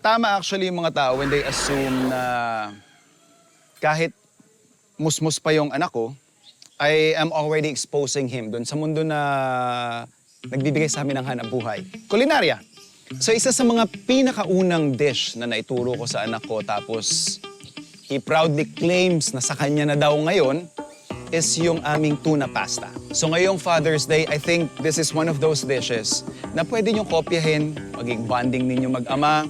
tama actually yung mga tao when they assume na kahit musmus pa yung anak ko, I am already exposing him doon sa mundo na nagbibigay sa amin ng hanap buhay. Kulinarya. So isa sa mga pinakaunang dish na naituro ko sa anak ko tapos he proudly claims na sa kanya na daw ngayon is yung aming tuna pasta. So ngayong Father's Day, I think this is one of those dishes na pwede niyong kopyahin, maging bonding ninyo mag-ama,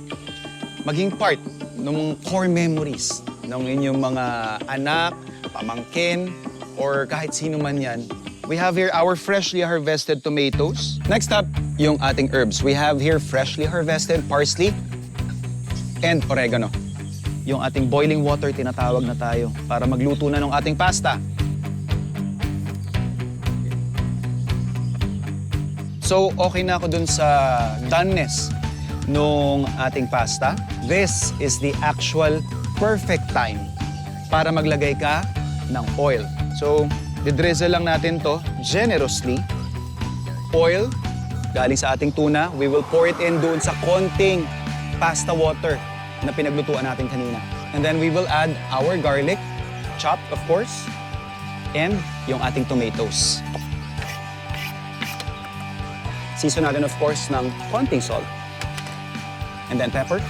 maging part ng core memories ng inyong mga anak, pamangkin, or kahit sino man yan. We have here our freshly harvested tomatoes. Next up, yung ating herbs. We have here freshly harvested parsley and oregano. Yung ating boiling water, tinatawag na tayo para magluto na ng ating pasta. So, okay na ako dun sa doneness nung ating pasta. This is the actual perfect time para maglagay ka ng oil. So, didrizzle lang natin to generously. Oil, galing sa ating tuna. We will pour it in doon sa konting pasta water na pinaglutuan natin kanina. And then we will add our garlic, chopped of course, and yung ating tomatoes. Season natin of course ng konting salt. And then pepper.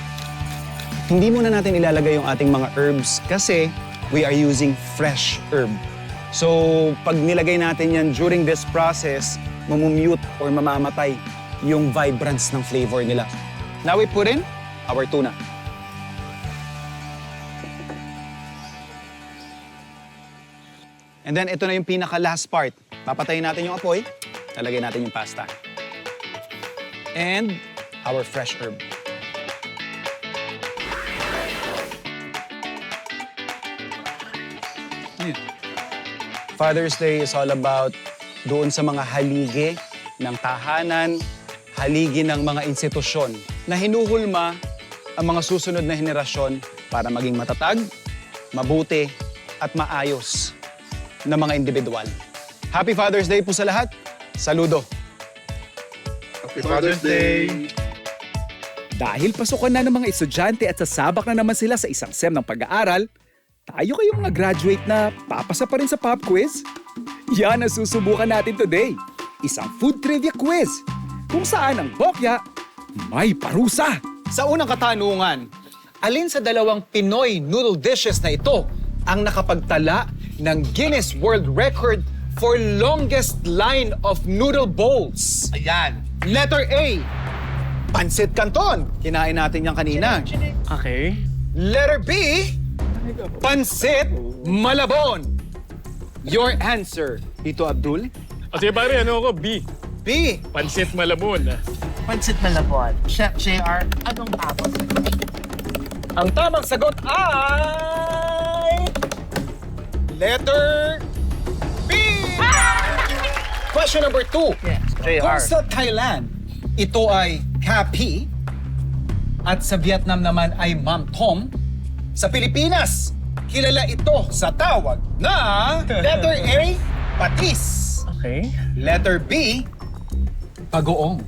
Hindi muna natin ilalagay yung ating mga herbs kasi we are using fresh herb. So, pag nilagay natin yan during this process, mamumute or mamamatay yung vibrance ng flavor nila. Now we put in our tuna. And then ito na yung pinaka-last part. Papatayin natin yung apoy, lalagay natin yung pasta. And our fresh herb. Father's Day is all about doon sa mga haligi ng tahanan, haligi ng mga institusyon na hinuhulma ang mga susunod na henerasyon para maging matatag, mabuti, at maayos na mga individual. Happy Father's Day po sa lahat. Saludo! Happy Father's Day! Dahil pasukan na ng mga estudyante at sasabak na naman sila sa isang SEM ng pag-aaral, tayo kayong mga graduate na papasa pa rin sa pop quiz? Yan ang susubukan natin today. Isang food trivia quiz kung saan ang bokya may parusa. Sa unang katanungan, alin sa dalawang Pinoy noodle dishes na ito ang nakapagtala ng Guinness World Record for longest line of noodle bowls? Ayan. Letter A, Pancit Canton. Kinain natin yan kanina. Okay. Letter B, Pancit Malabon. Your answer, Tito Abdul? O sige pare, ano ako? B. B, Pansit Malabon. Pansit Malabon. JR, anong tapos? ang tamang sagot ay... Letter B! Question number 2. Yes, Kung sa Thailand, ito ay Kapi at sa Vietnam naman ay Mam Tom, sa Pilipinas, kilala ito sa tawag na letter A, patis. Okay. Letter B, bagoong.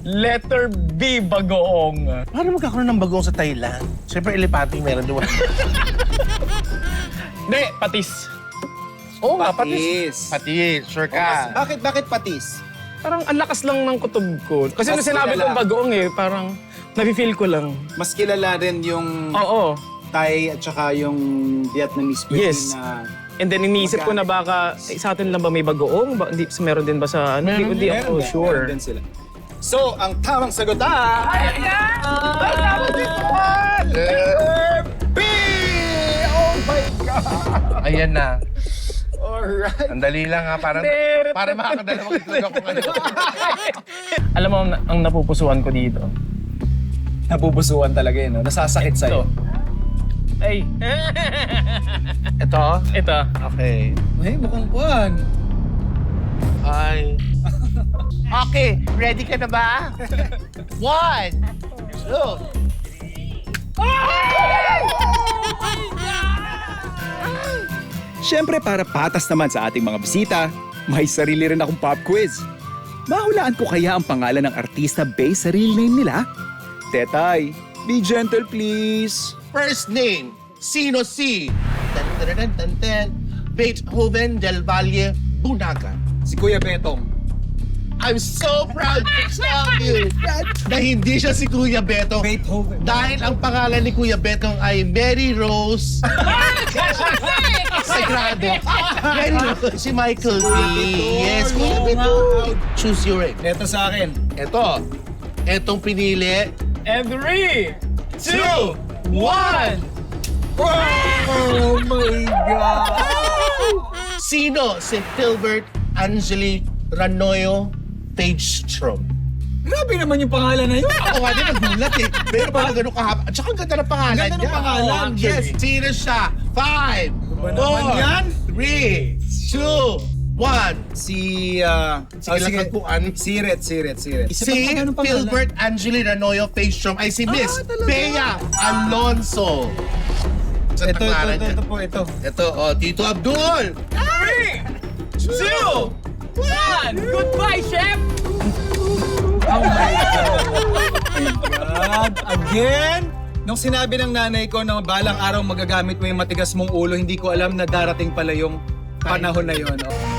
Letter B, bagoong. Paano magkakaroon ng bagong sa Thailand? Siyempre, elepating meron doon. Hindi, patis. Oo nga, patis. Patis, sure ka. Bakit patis? Parang ang lakas lang ng kutob ko. Kasi nung Mas sinabi kilala. kong bagoong parang nafe-feel ko lang. Mas kilala rin yung Oo. Thai at saka yung Vietnamese cuisine Yes. na... And then iniisip ko na baka sa atin lang ba may bagoong? Hindi, meron din ba sa ano? Hindi ako sure. Meron din sila. So, ang tamang sagot ay... Letter B! Oh my God! Ayan na. Alright. Ang dali lang ha, parang makakadalawang itlog ako ngayon. Alam mo, ang napupusuan ko dito. Napupusuan talaga yun, no? Nasasakit sa'yo. Ay, Ito? ito. Okay. Ay, mukhang buwan. Ay. Okay, ready ka na ba? 1, 2. Siyempre para patas naman sa ating mga bisita, may sarili rin akong pop quiz. Mahulaan ko kaya ang pangalan ng artista based sa real name nila? Tetay, be gentle please. First name, Sino si? Beethoven del Valle Bunaga. Si Kuya Betong. I'm so proud to tell you na hindi siya si Kuya Betong. Beethoven. Dahil ang pangalan ni Kuya Betong ay Mary Rose Sagrado. Mary Rose. Si Michael B. Yes, Kuya Betong. Choose your ring. Ito sa akin. Ito. Etong pinili. And 3, 2, 1! Oh my God! Sino si Philbert Angeli Ranoyo Pagestrom? Grabe naman yung pangalan na yun. Ako nga din nagulat eh. Pero parang ganun kahaba. At saka ang ganda ng pangalan Ganda ng niya. pangalan, Oh, yes. Sino siya? 5, ba naman yan? 4, 3, 2, 1. Si, Sige lang tagpuan. Siret. Si Philbert Angeli Ranoyo Pagestrom ay si Miss talaga? Bea Alonso. Sa pangalan niya. Ito. Ito, Tito Abdul. 3, 2, 1! Goodbye, Chef! Oh my God! Again? Nung sinabi ng nanay ko na balang araw magagamit mo yung matigas mong ulo, hindi ko alam na darating pala yung panahon na yun. Oh.